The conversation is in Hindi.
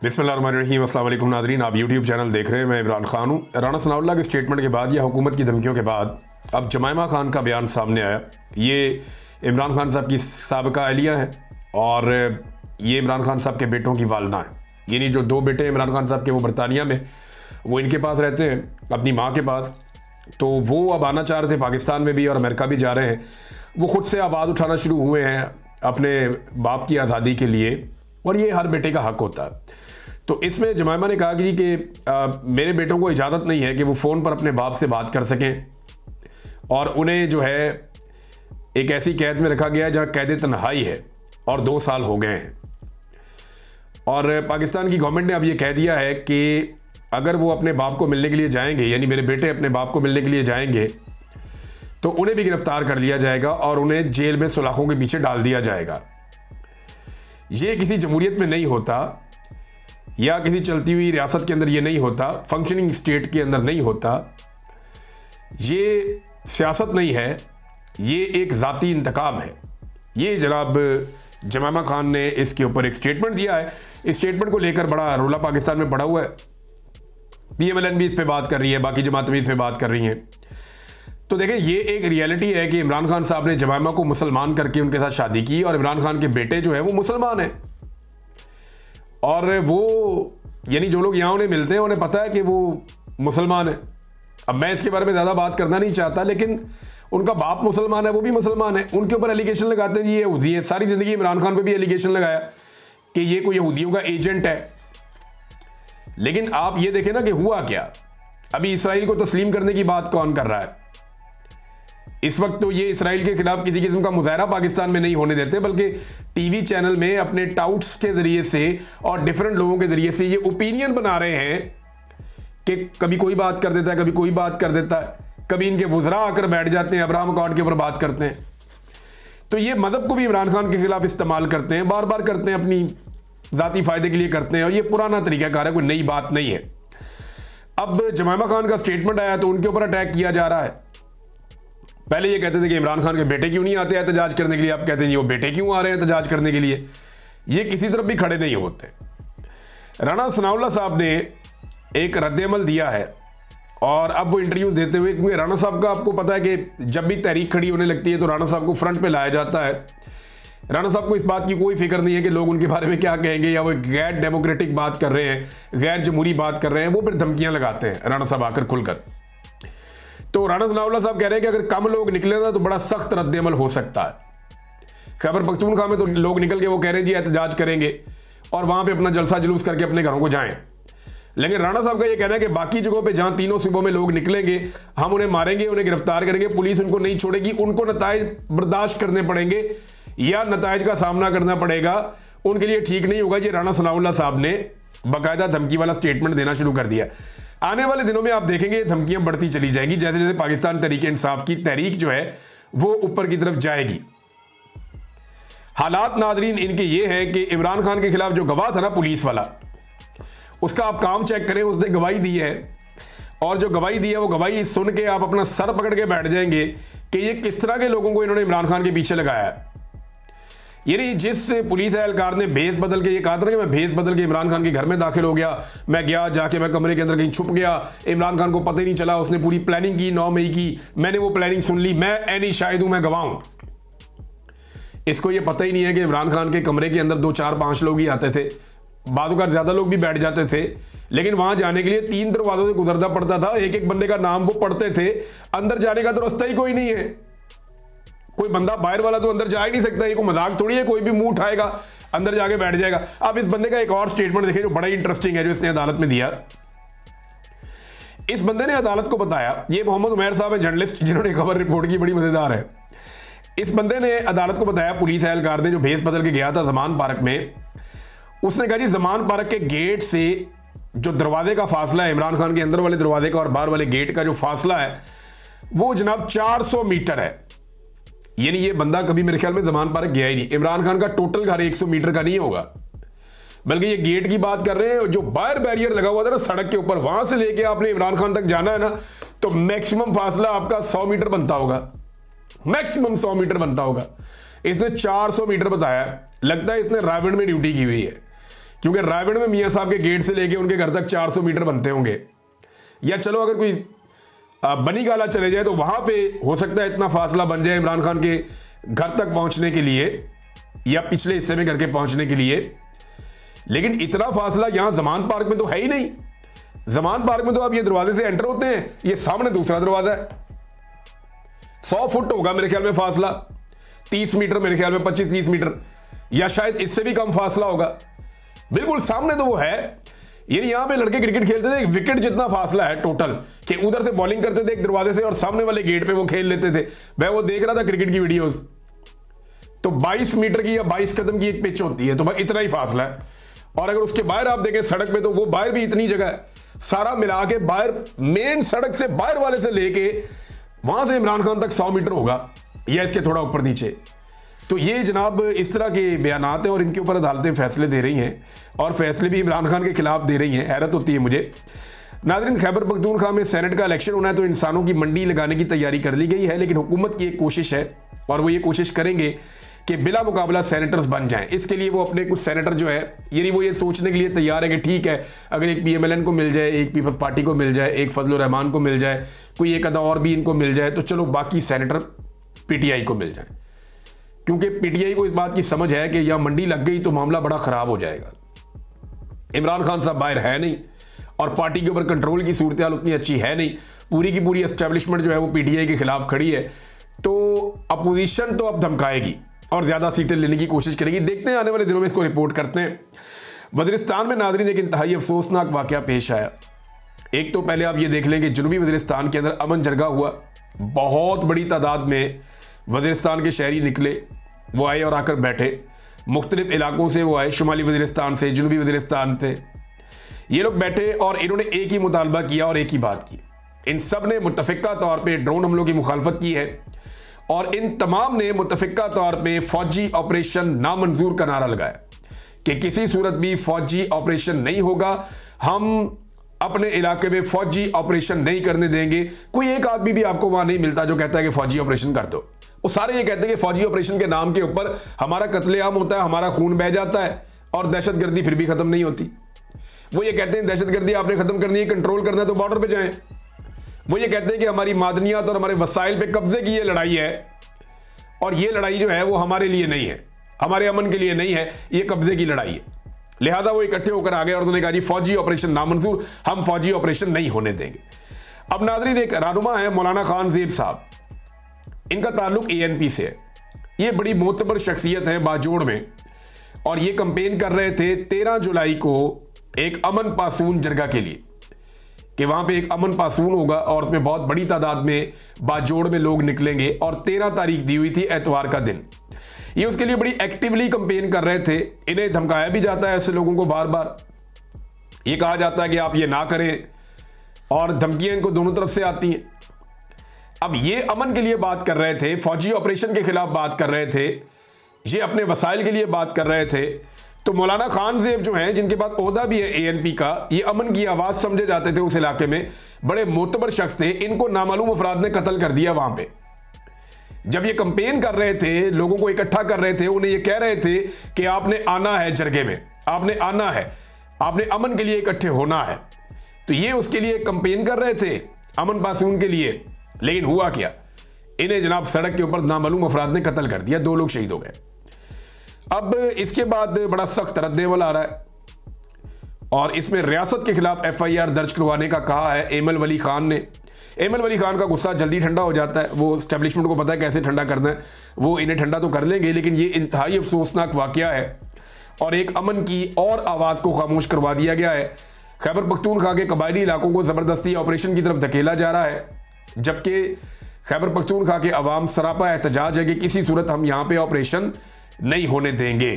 बिस्मिल्लाहिर्रहमानिर्रहीम। अस्सलाम वालेकुम नाज़रीन, आप यूट्यूब चैनल देख रहे हैं। मैं इमरान खान हूँ। राना सनाउल्लाह के स्टेटमेंट के बाद या हुकूमत की धमकियों के बाद अब जमायमा खान का बयान सामने आया। ये इमरान खान साहब की साबिका अहलिया है और ये इमरान खान साहब के बेटों की वालदा है। यानी जो दो बेटे इमरान खान साहब के वो बरतानिया में, वो इनके पास रहते हैं अपनी माँ के पास। तो वो अब आना चाह रहे थे, पाकिस्तान में भी और अमेरिका भी जा रहे हैं। वो ख़ुद से आवाज़ उठाना शुरू हुए हैं अपने बाप की आज़ादी के लिए, और ये हर बेटे का हक होता है। तो इसमें जमायमा ने कहा कि मेरे बेटों को इजाज़त नहीं है कि वो फ़ोन पर अपने बाप से बात कर सकें, और उन्हें जो है एक ऐसी कैद में रखा गया है जहाँ कैद तन्हाई है और 2 साल हो गए हैं। और पाकिस्तान की गवर्नमेंट ने अब ये कह दिया है कि अगर वो अपने बाप को मिलने के लिए जाएंगे, यानी मेरे बेटे अपने बाप को मिलने के लिए जाएंगे, तो उन्हें भी गिरफ्तार कर लिया जाएगा और उन्हें जेल में सुलाखों के पीछे डाल दिया जाएगा। ये किसी जमहूरियत में नहीं होता, या किसी चलती हुई रियासत के अंदर ये नहीं होता, फंक्शनिंग स्टेट के अंदर नहीं होता। ये सियासत नहीं है, ये एक ज़ाती इंतकाम है। ये जनाब जमायमा खान ने इसके ऊपर एक स्टेटमेंट दिया है। इस स्टेटमेंट को लेकर बड़ा रोला पाकिस्तान में पड़ा हुआ है। PMLN भी इस पर बात कर रही है, बाकी जमातें भी इस पर बात कर रही हैं। तो देखें, ये एक रियलिटी है कि इमरान खान साहब ने जमायमा को मुसलमान करके उनके साथ शादी की, और इमरान खान के बेटे जो है वो मुसलमान हैं। और वो यानी जो लोग यहाँ उन्हें मिलते हैं उन्हें पता है कि वो मुसलमान है। अब मैं इसके बारे में ज़्यादा बात करना नहीं चाहता, लेकिन उनका बाप मुसलमान है, वो भी मुसलमान है। उनके ऊपर एलिगेशन लगाते हैं जी ये यहूदी है। सारी ज़िंदगी इमरान खान पे भी एलिगेशन लगाया कि ये कोई यहूदियों का एजेंट है। लेकिन आप ये देखें ना कि हुआ क्या। अभी इसराइल को तस्लीम करने की बात कौन कर रहा है इस वक्त? तो ये इसराइल के खिलाफ किसी किस्म का मुजाहरा पाकिस्तान में नहीं होने देते, बल्कि टीवी चैनल में अपने टाउट्स के जरिए से और डिफरेंट लोगों के जरिए से ये ओपिनियन बना रहे हैं कि कभी कोई बात कर देता है, कभी कोई बात कर देता है, कभी इनके वुज़रा आकर बैठ जाते हैं, अब्राहम अकॉर्ड के ऊपर बात करते हैं। तो ये मजहब को भी इमरान खान के खिलाफ इस्तेमाल करते हैं, बार बार करते हैं, अपनी ज़ाती फ़ायदे के लिए करते हैं, और ये पुराना तरीक़ाकार है, कोई नई बात नहीं है। अब जमायमा खान का स्टेटमेंट आया तो उनके ऊपर अटैक किया जा रहा है। पहले ये कहते थे कि इमरान खान के बेटे क्यों नहीं आते एहतजाज करने के लिए, आप कहते हैं वो बेटे क्यों आ रहे हैं एहतजाज करने के लिए। ये किसी तरफ भी खड़े नहीं होते। राना सनाउल्लाह साहब ने एक रद्द-ए-अमल दिया है, और अब वो इंटरव्यूज़ देते हुए, क्योंकि राना साहब का आपको पता है कि जब भी तहरीक खड़ी होने लगती है तो राना साहब को फ्रंट पे लाया जाता है। राना साहब को इस बात की कोई फिक्र नहीं है कि लोग उनके बारे में क्या कहेंगे, या वो गैर डेमोक्रेटिक बात कर रहे हैं, गैर जमहूरी बात कर रहे हैं। वो फिर धमकियाँ लगाते हैं राना साहब आकर खुलकर। तो राना सनाउल्लाह साहब कह रहे हैं कि अगर कम लोग निकले ना तो बड़ा सख्त रद्द-ए-अमल हो सकता है। खैबर पख्तूनख्वा में तो लोग निकल के वो कह रहे हैं जी एहतजाज करेंगे, और वहाँ पे अपना जलसा जुलूस करके अपने घरों को जाएं। लेकिन राना साहब का ये कहना है कि बाकी जगहों पे जहाँ तीनों सूबों में लोग निकलेंगे, हम उन्हें मारेंगे, उन्हें गिरफ्तार करेंगे, पुलिस उनको नहीं छोड़ेगी, उनको नताइज बर्दाश्त करने पड़ेंगे या नताइज का सामना करना पड़ेगा, उनके लिए ठीक नहीं होगा। ये राना सनाउल्लाह साहब ने बाकायदा धमकी वाला स्टेटमेंट देना शुरू कर दिया। आने वाले दिनों में आप देखेंगे धमकियां बढ़ती चली जाएंगी, जैसे जैसे पाकिस्तान तहरीक इंसाफ की तहरीक जो है वो ऊपर की तरफ जाएगी। हालात नाजरीन इनके ये हैं कि इमरान खान के खिलाफ जो गवाह था ना पुलिस वाला, उसका आप काम चेक करें, उसने गवाही दी है, और जो गवाही दी है वो गवाही सुन के आप अपना सर पकड़ के बैठ जाएंगे कि ये किस तरह के लोगों को इन्होंने इमरान खान के पीछे लगाया है। यानी जिस पुलिस एहलकार ने भेस बदल के ये कहा था कि मैं भेस बदल के इमरान खान के घर में दाखिल हो गया, मैं गया जाके मैं कमरे के अंदर कहीं छुप गया, इमरान खान को पता ही नहीं चला, उसने पूरी प्लानिंग की 9 मई की, मैंने वो प्लानिंग सुन ली, मैं ऐनी शाहिद हूं, मैं गवाह हूं। इसको ये पता ही नहीं है कि इमरान खान के कमरे के अंदर 2, 4, 5 लोग ही आते थे, बाज़ औक़ात ज़्यादा लोग भी बैठ जाते थे, लेकिन वहां जाने के लिए 3 दरवाजों से गुजरना पड़ता था, एक एक बंदे का नाम वो पढ़ते थे, अंदर जाने का तो रास्ता ही कोई नहीं है। कोई बंदा बाहर वाला तो अंदर जा ही नहीं सकता, ये कोई मजाक थोड़ी है, कोई भी मुंह उठाएगा अंदर जाके बैठ जाएगा। अब इस बंदे का एक और स्टेटमेंट देखें जो बड़ा ही इंटरेस्टिंग है, जो इसने अदालत में दिया। इस बंदे ने अदालत को बताया, ये मोहम्मद उमैर साहब है जर्नलिस्ट जिन्होंने खबर रिपोर्ट की, बड़ी मजेदार है। इस बंदे ने अदालत को बताया, पुलिस एहलकार ने जो भेस बदल के गया था ज़मान पार्क में, उसने कहा जी ज़मान पार्क के गेट से जो दरवाजे का फासला है, इमरान खान के अंदर वाले दरवाजे का और बाहर वाले गेट का जो फासला है वो जनाब 400 मीटर है। यानी ये बंदा कभी मेरे ख्याल में ज़मान पार्क गया ही नहीं। इमरान खान का टोटल घर 100 मीटर का नहीं होगा, बल्कि ये गेट की बात कर रहे हैं। जो बाहर बैरियर लगा हुआ था ना सड़क के ऊपर, वहां से लेके आपने इमरान खान तक जाना है ना, तो मैक्सिमम फासला आपका 100 मीटर बनता होगा, मैक्सिमम 100 मीटर बनता होगा। इसने 400 मीटर बताया। लगता है इसने रावण में ड्यूटी की हुई है, क्योंकि रायगढ़ में मियाँ साहब के गेट से लेके उनके घर तक 400 मीटर बनते होंगे, या चलो अगर कोई बनी गाला चले जाए तो वहां पे हो सकता है इतना फासला बन जाए इमरान खान के घर तक पहुंचने के लिए या पिछले हिस्से में घर के पहुंचने के लिए। लेकिन इतना फासला यहां जमान पार्क में तो है ही नहीं। जमान पार्क में तो आप ये दरवाजे से एंटर होते हैं, ये सामने दूसरा दरवाजा है, 100 फुट होगा मेरे ख्याल में फासला, 30 मीटर मेरे ख्याल में, 25-30 मीटर, या शायद इससे भी कम फासला होगा। बिल्कुल सामने तो वो है। यानी यहां पे लड़के क्रिकेट खेलते थे, एक विकेट जितना फासला है टोटल, कि उधर से बॉलिंग करते थे एक दरवाजे से और सामने वाले गेट पे वो खेल लेते थे। मैं वो देख रहा था क्रिकेट की वीडियोस, तो 22 मीटर की या 22 कदम की एक पिच होती है, तो भाई इतना ही फासला है। और अगर उसके बाहर आप देखें सड़क पे, तो वो बाहर भी इतनी जगह है, सारा मिला के बाहर मेन सड़क से बाहर वाले से लेके वहां से इमरान खान तक 100 मीटर होगा, या इसके थोड़ा ऊपर नीचे। तो ये जनाब इस तरह के बयानात हैं और इनके ऊपर अदालतें फैसले दे रही हैं, और फैसले भी इमरान खान के खिलाफ दे रही हैं। हैरत होती है मुझे। नाज़रीन, खैबर पख्तूनख्वा में सेनेट का इलेक्शन होना है, तो इंसानों की मंडी लगाने की तैयारी कर ली गई है, लेकिन हुकूमत की एक कोशिश है और वो ये कोशिश करेंगे कि बिला मुकाबला सेनेटर्स बन जाएं। इसके लिए वो अपने कुछ सेनेटर जो है, यानी वो ये सोचने के लिए तैयार है कि ठीक है, अगर एक PMLN को मिल जाए, एक पीपल्स पार्टी को मिल जाए, एक फजलुर रहमान को मिल जाए, कोई एक अदा और भी इनको मिल जाए, तो चलो बाकी सेनेटर PTI को मिल जाए। क्योंकि PTI को इस बात की समझ है कि यह मंडी लग गई तो मामला बड़ा खराब हो जाएगा। इमरान खान साहब बाहर है नहीं और पार्टी के ऊपर कंट्रोल की सूरत हाल उतनी अच्छी है नहीं, पूरी की पूरी एस्टेब्लिशमेंट जो है वो PTI के खिलाफ खड़ी है। तो अपोजिशन तो अब धमकाएगी और ज़्यादा सीटें लेने की कोशिश करेगी। देखते हैं, आने वाले दिनों में इसको रिपोर्ट करते हैं। वज़ीरिस्तान में नाज़रीन एक इंतहाई अफसोसनाक वाक़या पेश आया। एक तो पहले आप ये देख लें कि जनूबी वज़ीरिस्तान के अंदर अमन जरगा हुआ, बहुत बड़ी तादाद में वज़ीरिस्तान के शहरी निकले, वो आए और आकर बैठे। मुख्तलिफ इलाकों से वो आए, शुमाली वज़ीरिस्तान से, जनूबी वज़ीरिस्तान से, ये लोग बैठे और इन्होंने एक ही मुतालबा किया और एक ही बात की। इन सब ने मुत्तफ़िका तौर पे ड्रोन हमलों की मुखालफत की है और इन तमाम ने मुत्तफ़िका तौर पे फ़ौजी ऑपरेशन नामंजूर का नारा लगाया कि किसी सूरत भी फ़ौजी ऑपरेशन नहीं होगा, हम अपने इलाके में फ़ौजी ऑपरेशन नहीं करने देंगे। कोई एक आदमी भी आपको वहाँ नहीं मिलता जो कहता है कि फ़ौजी ऑपरेशन कर दो। वो सारे ये कहते हैं कि फ़ौजी ऑपरेशन के नाम के ऊपर हमारा कत्लेआम होता है, हमारा खून बह जाता है और दहशतगर्दी फिर भी ख़त्म नहीं होती। वो ये कहते हैं दहशतगर्दी आपने ख़त्म करनी है, कंट्रोल करना है तो बॉर्डर पे जाएं। वो ये कहते हैं कि हमारी मादनियात और हमारे वसाइल पे कब्जे की ये लड़ाई है और ये लड़ाई जो है वो हमारे लिए नहीं है, हमारे अमन के लिए नहीं है, ये कब्जे की लड़ाई है। लिहाजा वो इकट्ठे होकर आ गए और उन्होंने कहा जी फ़ौजी ऑपरेशन नामंजूर, हम फ़ौजी ऑपरेशन नहीं होने देंगे। अब नाज़रीन, एक रहनुमा है मौलाना खान ज़ेब साहब, इनका ताल्लुक ANP से है। ये बड़ी मोतबर शख्सियत है बाजोड़ में और ये कंपेन कर रहे थे 13 जुलाई को एक अमन पासून जरगा के लिए कि वहाँ पे एक अमन पासून होगा और उसमें बहुत बड़ी तादाद में बाजोड़ में लोग निकलेंगे और 13 तारीख दी हुई थी एतवार का दिन। ये उसके लिए बड़ी एक्टिवली कंपेन कर रहे थे। इन्हें धमकाया भी जाता है ऐसे लोगों को बार बार, ये कहा जाता है कि आप ये ना करें और धमकियां इनको दोनों तरफ से आती हैं। अब ये अमन के लिए बात कर रहे थे, फौजी ऑपरेशन के खिलाफ बात कर रहे थे, ये अपने वसाइल के लिए बात कर रहे थे। तो मौलाना खान ज़ेब जो हैं, जिनके पास ओहदा भी है ANP का, ये अमन की आवाज़ समझे जाते थे उस इलाके में, बड़े मोतबर शख्स थे, इनको नामालूम अफराद ने कत्ल कर दिया वहाँ पे। जब ये कंपेन कर रहे थे, लोगों को इकट्ठा कर रहे थे, उन्हें ये कह रहे थे कि आपने आना है जरगे में, आपने आना है, आपने अमन के लिए इकट्ठे होना है। तो ये उसके लिए कंपेन कर रहे थे अमन पासून के लिए, लेकिन हुआ क्या, इन्हें जनाब सड़क के ऊपर नामालूम अफराद ने कत्ल कर दिया, 2 लोग शहीद हो गए। अब इसके बाद बड़ा सख्त रद्द-ए-अमल आ रहा है और इसमें रियासत के खिलाफ FIR दर्ज करवाने का कहा है एमल वली खान ने। एमल वली खान का गुस्सा जल्दी ठंडा हो जाता है, वो एस्टेब्लिशमेंट को पता है कैसे ठंडा करना है, वो इन्हें ठंडा तो कर लेंगे, लेकिन ये इंतहाई अफसोसनाक वाकया है और एक अमन की और आवाज़ को खामोश करवा दिया गया है। खैबर पख्तूनख्वा के कबायली इलाकों को ज़बरदस्ती ऑपरेशन की तरफ धकेला जा रहा है, जबकि खैबर पख्तूनख्वा के अवाम सरापा एहतजाज है कि किसी सूरत हम यहाँ पे ऑपरेशन नहीं होने देंगे।